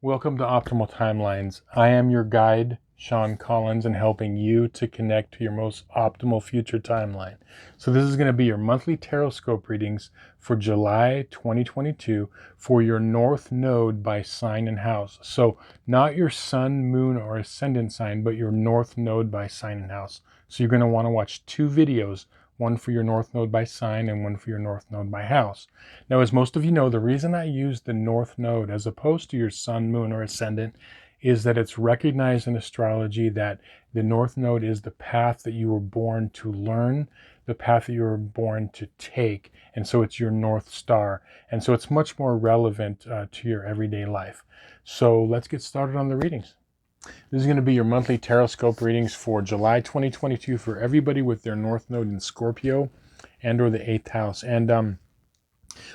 Welcome to Optimal Timelines. I am your guide, Sean Collins, and helping you to connect to your most optimal future timeline. So this is going to be your monthly Tarotscope readings for July 2022 for your North Node by sign and house. So not your sun, moon, or ascendant sign, but your North Node by sign and house. So you're going to want to watch two videos, one for your North Node by sign and one for your North Node by house. Now, as most of you know, the reason I use the North Node as opposed to your Sun, Moon, or Ascendant is that it's recognized in astrology that the North Node is the path that you were born to learn, the path that you were born to take, and so it's your North Star. And so it's much more relevant to your everyday life. So let's get started on the readings. This is going to be your monthly Tarotscope readings for July 2022 for everybody with their North Node in Scorpio and or the 8th house. And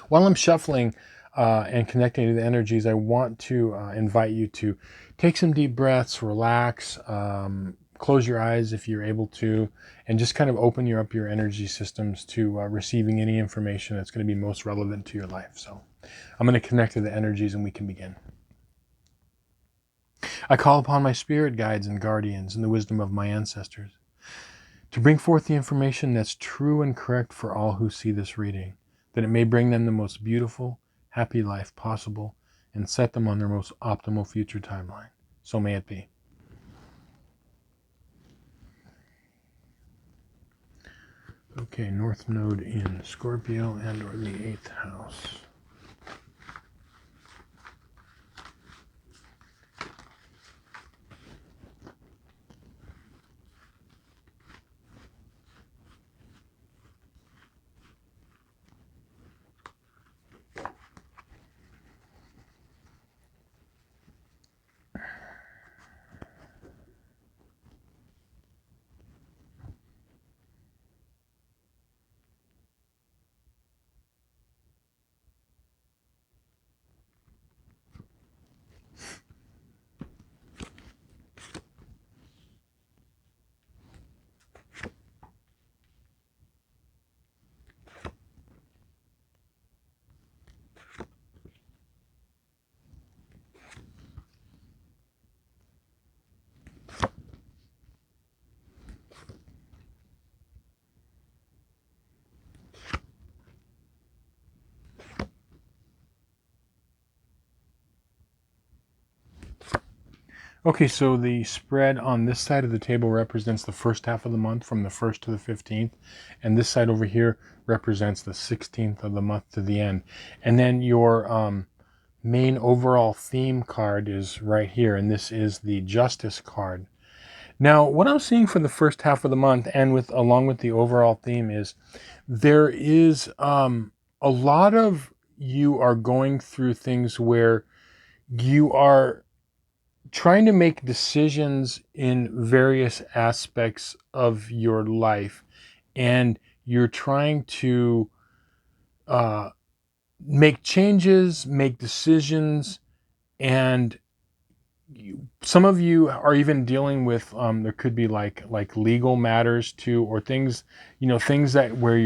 while I'm shuffling and connecting to the energies, I want to invite you to take some deep breaths, relax, close your eyes if you're able to, and just kind of open up your energy systems to receiving any information that's going to be most relevant to your life. So I'm going to connect to the energies and we can begin. I call upon my spirit guides and guardians and the wisdom of my ancestors to bring forth the information that's true and correct for all who see this reading, that it may bring them the most beautiful, happy life possible and set them on their most optimal future timeline. So may it be. Okay, North Node in Scorpio and or the 8th house. Okay, so the spread on this side of the table represents the first half of the month from the 1st to the 15th. And this side over here represents the 16th of the month to the end. And then your main overall theme card is right here. And this is the Justice card. Now, what I'm seeing for the first half of the month and along with the overall theme is there is a lot of you are going through things where you are trying to make decisions in various aspects of your life, and you're trying to make changes, make decisions, and some of you are even dealing with there could be like legal matters too, or things, things that where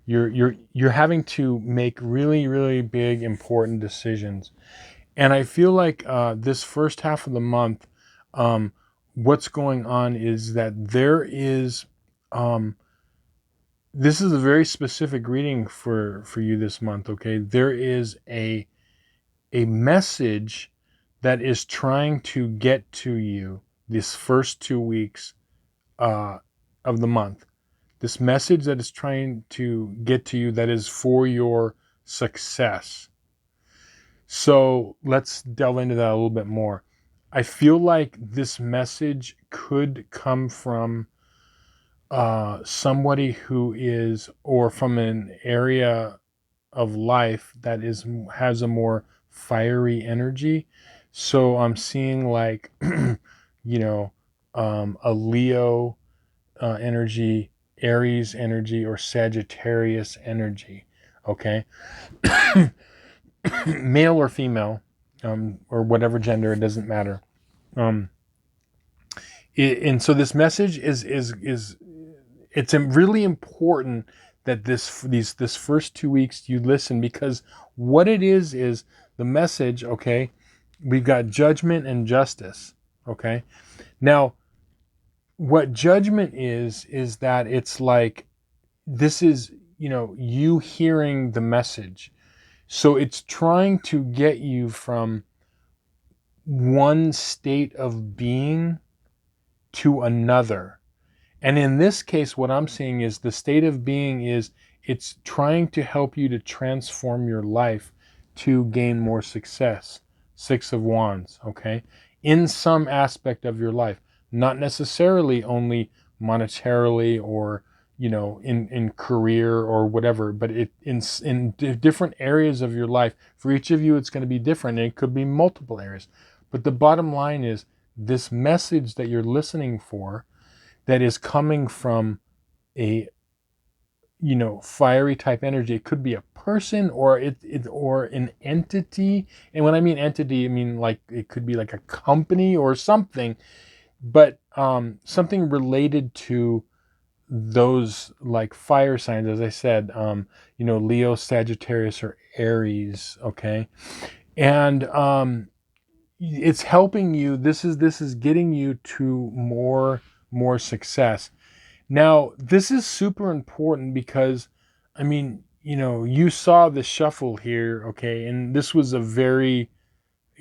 you're having to make really big important decisions. And I feel like this first half of the month, what's going on is that there is, this is a very specific reading for you this month, okay? There is a message that is trying to get to you this first 2 weeks of the month. This message that is trying to get to you that is for your success. So let's delve into that a little bit more. I feel like this message could come from somebody who is, or from an area of life that has a more fiery energy. So I'm seeing like, a Leo energy, Aries energy, or Sagittarius energy. Okay. Male or female, or whatever gender, it doesn't matter. And so this message is it's really important that this first 2 weeks you listen, because what it is the message, okay, we've got judgment and justice. Okay. Now, what judgment is that it's like, this is, you hearing the message. So it's trying to get you from one state of being to another. And in this case, what I'm seeing is the state of being is, it's trying to help you to transform your life to gain more success. Six of Wands, okay? In some aspect of your life, not necessarily only monetarily or, in career or whatever, but in different areas of your life. For each of you, it's going to be different, and it could be multiple areas. But the bottom line is, this message that you're listening for, that is coming from a, fiery type energy. It could be a person or or an entity. And when I mean entity, I mean like it could be like a company or something, but something related to those like fire signs, as I said, Leo, Sagittarius, or Aries. Okay. And it's helping you. This is getting you to more success. Now, this is super important because, you saw the shuffle here, okay? And this was a very,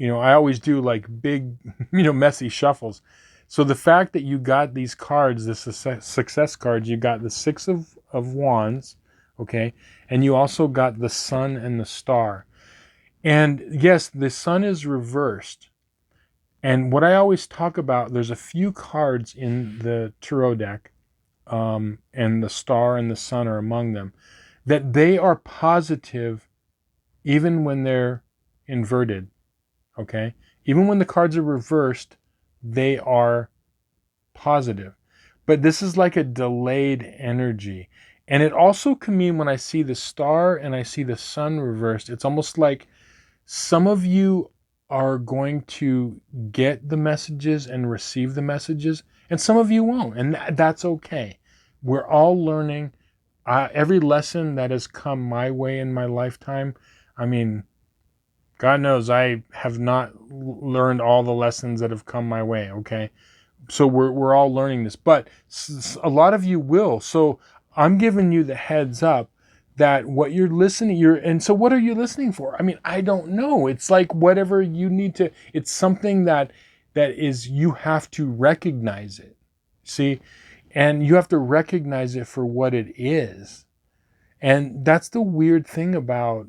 I always do like big, messy shuffles. So the fact that you got these cards, the success cards, you got the Six of Wands, okay? And you also got the Sun and the Star. And yes, the Sun is reversed. And what I always talk about, there's a few cards in the tarot deck, and the Star and the Sun are among them, that they are positive even when they're inverted, okay? Even when the cards are reversed, they are positive. But this is like a delayed energy. And it also can mean, when I see the Star and I see the Sun reversed, it's almost like some of you are going to get the messages and receive the messages, and some of you won't, and that's okay. We're all learning. Every lesson that has come my way in my lifetime, God knows I have not learned all the lessons that have come my way, okay? So we're all learning this, but a lot of you will. So I'm giving you the heads up that what you're listening, and so what are you listening for? I don't know. It's like whatever you need to, it's something that is, you have to recognize it. See? And you have to recognize it for what it is. And that's the weird thing about,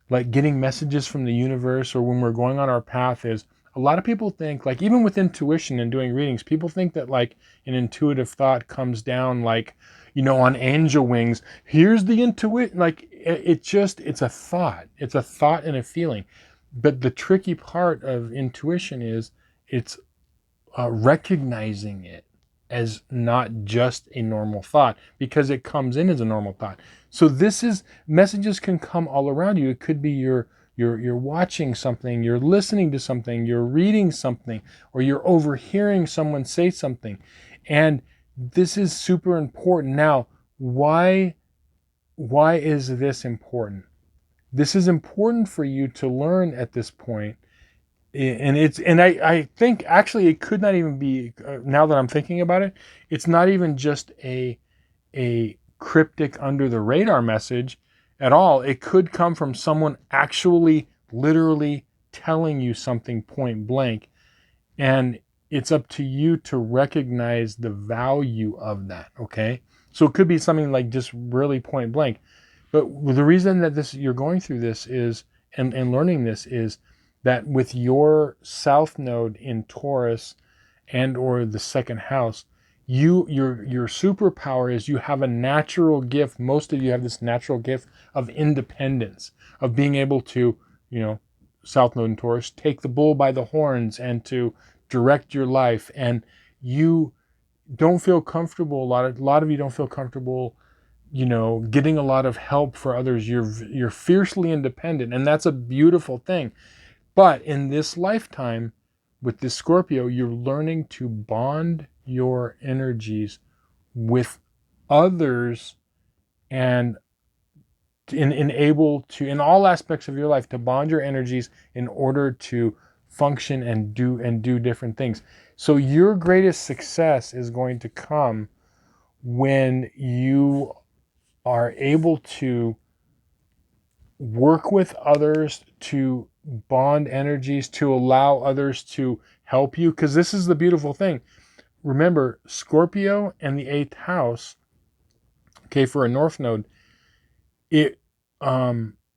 like getting messages from the universe, or when we're going on our path, is a lot of people think, like even with intuition and doing readings, people think that like an intuitive thought comes down like, on angel wings. Here's the intuition. Like it's a thought. It's a thought and a feeling. But the tricky part of intuition is it's recognizing it as not just a normal thought, because it comes in as a normal thought. So messages can come all around you. It could be you're watching something, you're listening to something, you're reading something, or you're overhearing someone say something. And this is super important. Now, why is this important? This is important for you to learn at this point. And I think actually it could not even be, now that I'm thinking about it, it's not even just a cryptic under the radar message at all. It could come from someone actually literally telling you something point blank, and it's up to you to recognize the value of that. Okay, so it could be something like just really point blank, but the reason that you're going through this is, and learning this, is that with your South Node in Taurus and or the second house, your superpower is you have a natural gift. Most of you have this natural gift of independence, of being able to, South Node in Taurus, take the bull by the horns and to direct your life. And you don't feel comfortable. A lot of you don't feel comfortable, getting a lot of help for others. You're fiercely independent, and that's a beautiful thing. But in this lifetime, with this Scorpio, you're learning to bond your energies with others and able to, in all aspects of your life, to bond your energies in order to function and do different things. So your greatest success is going to come when you are able to work with others, to bond energies, to allow others to help you. Because this is the beautiful thing. Remember, Scorpio and the 8th house, okay, for a North Node, it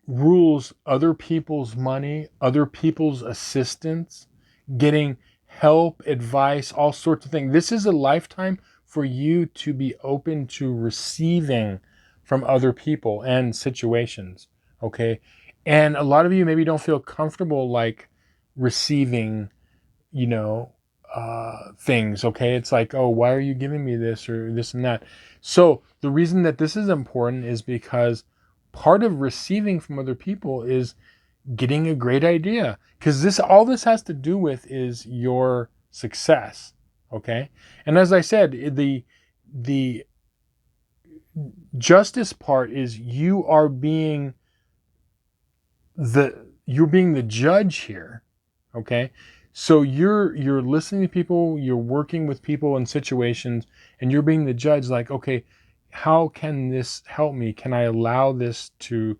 rules other people's money, other people's assistance, getting help, advice, all sorts of things. This is a lifetime for you to be open to receiving from other people and situations, okay? And a lot of you maybe don't feel comfortable like receiving, you know, things, okay? It's like, oh, why are you giving me this or this and that? So the reason that this is important is because part of receiving from other people is getting a great idea, because all this has to do with is your success, okay? And as I said, the justice part is you're being the judge here, okay? So you're listening to people, you're working with people in situations, and you're being the judge, like, okay, how can this help me? Can I allow this to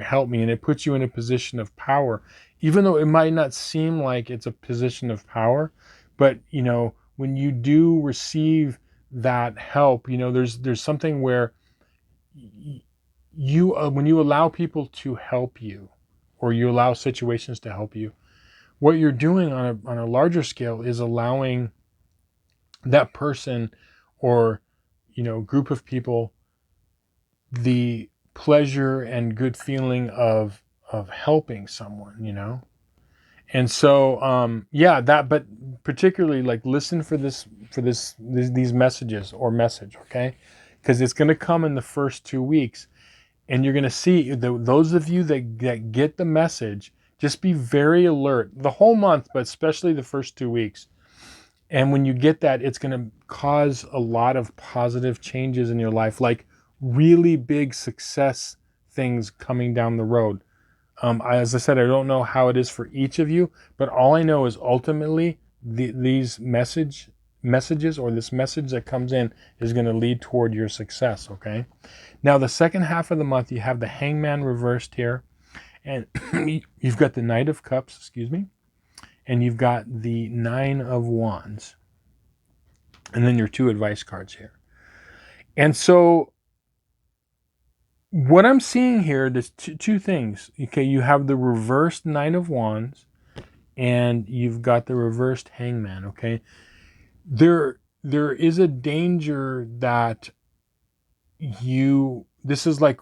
help me? And it puts you in a position of power, even though it might not seem like it's a position of power. But you know, when you do receive that help, you know, there's something where you when you allow people to help you, or you allow situations to help you, what you're doing on a larger scale is allowing that person, or you know, group of people, the pleasure and good feeling of helping someone, you know. And so yeah, that, but particularly, like, listen for these messages or message, okay? Because it's going to come in the first 2 weeks, and you're going to see those of you that get the message, just be very alert the whole month, but especially the first 2 weeks. And when you get that, it's going to cause a lot of positive changes in your life, like really big success things coming down the road. As I said, I don't know how it is for each of you, but all I know is ultimately these messages, or this message that comes in, is going to lead toward your success, okay? Now, the second half of the month, you have the Hangman reversed here, and you've got the Knight of Cups, excuse me, and you've got the Nine of Wands, and then your 2 advice cards here. And so what I'm seeing here, there's two things. Okay, you have the reversed Nine of Wands, and you've got the reversed Hangman, okay? There is a danger that this is like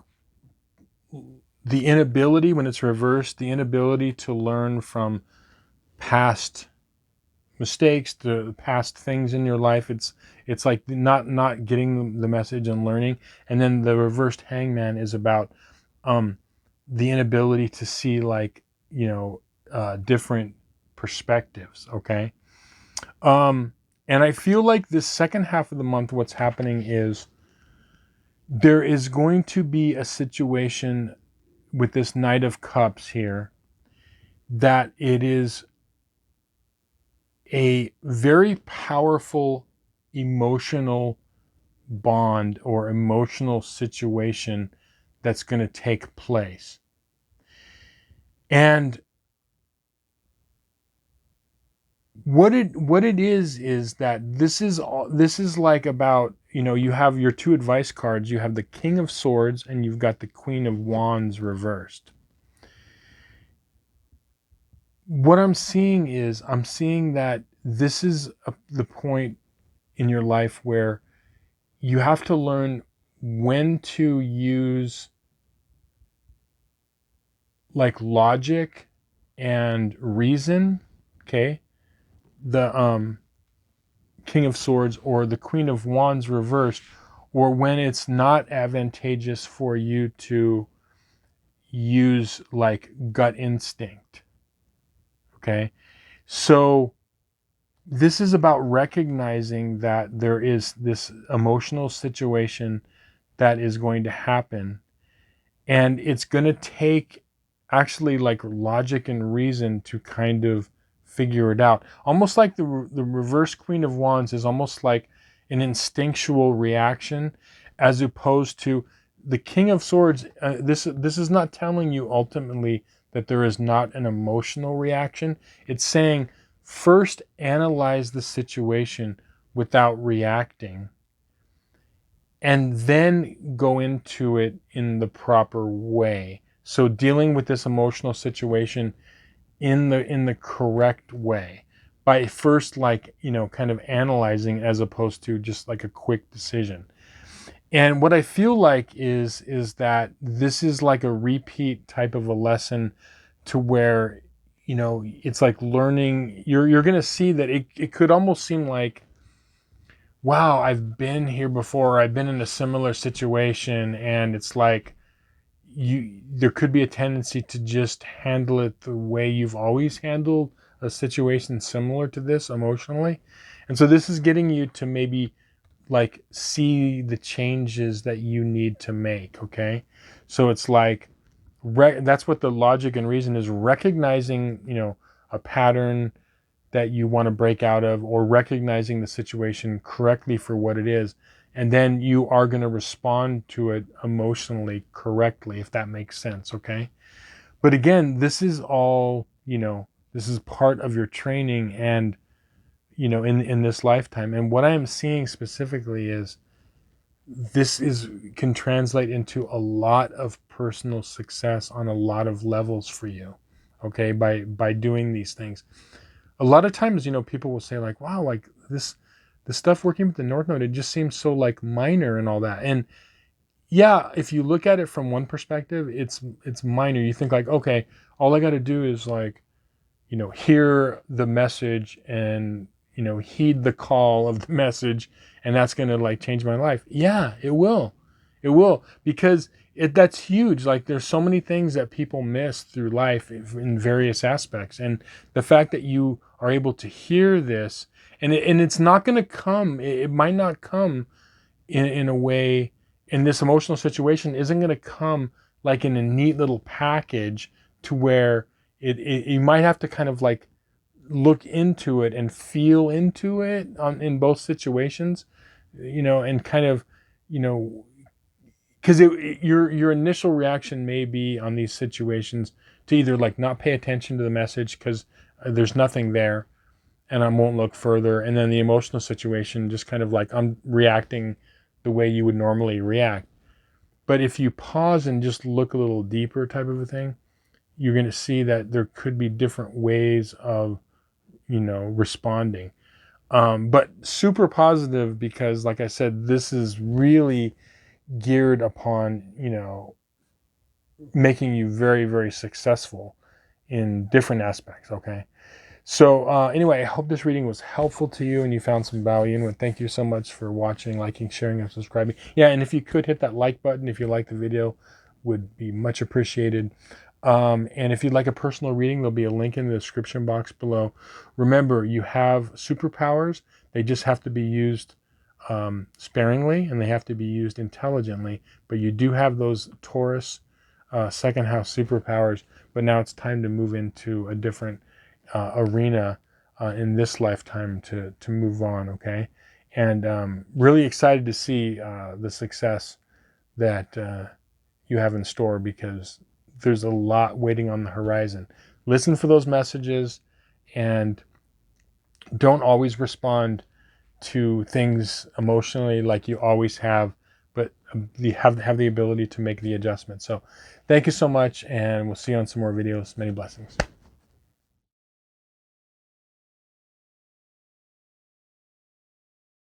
the inability, when it's reversed, the inability to learn from past mistakes, the past things in your life. It's like not getting the message and learning. And then the reversed Hangman is about the inability to see, like, you know, different perspectives, okay? And I feel like this second half of the month, what's happening is there is going to be a situation with this Knight of Cups here, that it is a very powerful emotional bond or emotional situation that's going to take place. And what it is that this is like about, you know, you have your 2 advice cards, you have the King of Swords, and you've got the Queen of Wands reversed. What I'm seeing that this is the point in your life where you have to learn when to use, like, logic and reason, okay? The King of Swords, or the Queen of Wands reversed, or when it's not advantageous for you to use, like, gut instinct, okay? So this is about recognizing that there is this emotional situation that is going to happen, And it's going to take actually like logic and reason to kind of figure it out. Almost like the reverse Queen of Wands is almost like an instinctual reaction, as opposed to the King of Swords. This is not telling you ultimately that there is not an emotional reaction. It's saying first analyze the situation without reacting, and then go into it in the proper way. So dealing with this emotional situation in the correct way, by first, like, kind of analyzing, as opposed to just like a quick decision. And what I feel like is that this is like a repeat type of a lesson, to where it's like learning. You're going to see that it could almost seem like, wow, I've been here before, I've been in a similar situation, and it's like there could be a tendency to just handle it the way you've always handled a situation similar to this emotionally. And so this is getting you to maybe like see the changes that you need to make, okay? So it's like that's what the logic and reason is, recognizing, a pattern that you want to break out of, or recognizing the situation correctly for what it is. And then you are going to respond to it emotionally correctly, if that makes sense, okay? But again, this is all, this is part of your training, and, in this lifetime. And what I am seeing specifically is can translate into a lot of personal success on a lot of levels for you, okay? By doing these things. A lot of times, people will say like, wow, like the stuff working with the North Node, it just seems so like minor and all that. And yeah, if you look at it from one perspective, it's minor. You think like, okay, all I got to do is like, hear the message and, heed the call of the message, and that's going to like change my life. Yeah, it will. It will, because that's huge. Like, there's so many things that people miss through life in various aspects. And the fact that you are able to hear this, and it's not going to come, it might not come in a way, in this emotional situation, isn't going to come like in a neat little package, to where you might have to kind of like look into it and feel into it in both situations, and kind of, because your initial reaction may be on these situations to either like not pay attention to the message because there's nothing there, and I won't look further. And then the emotional situation, just kind of like, I'm reacting the way you would normally react. But if you pause and just look a little deeper, type of a thing, you're going to see that there could be different ways of, responding. But super positive, because like I said, this is really geared upon, making you very, very successful in different aspects, okay? So anyway, I hope this reading was helpful to you and you found some value in it. Thank you so much for watching, liking, sharing, and subscribing. Yeah, and if you could hit that like button if you like the video, would be much appreciated. And if you'd like a personal reading, there'll be a link in the description box below. Remember, you have superpowers. They just have to be used sparingly, and they have to be used intelligently. But you do have those Taurus second house superpowers. But now it's time to move into a different arena in this lifetime to move on, okay? And really excited to see the success that you have in store, because there's a lot waiting on the horizon. Listen for those messages, and don't always respond to things emotionally like you always have, but have the ability to make the adjustment. So thank you so much, and we'll see you on some more videos. Many blessings.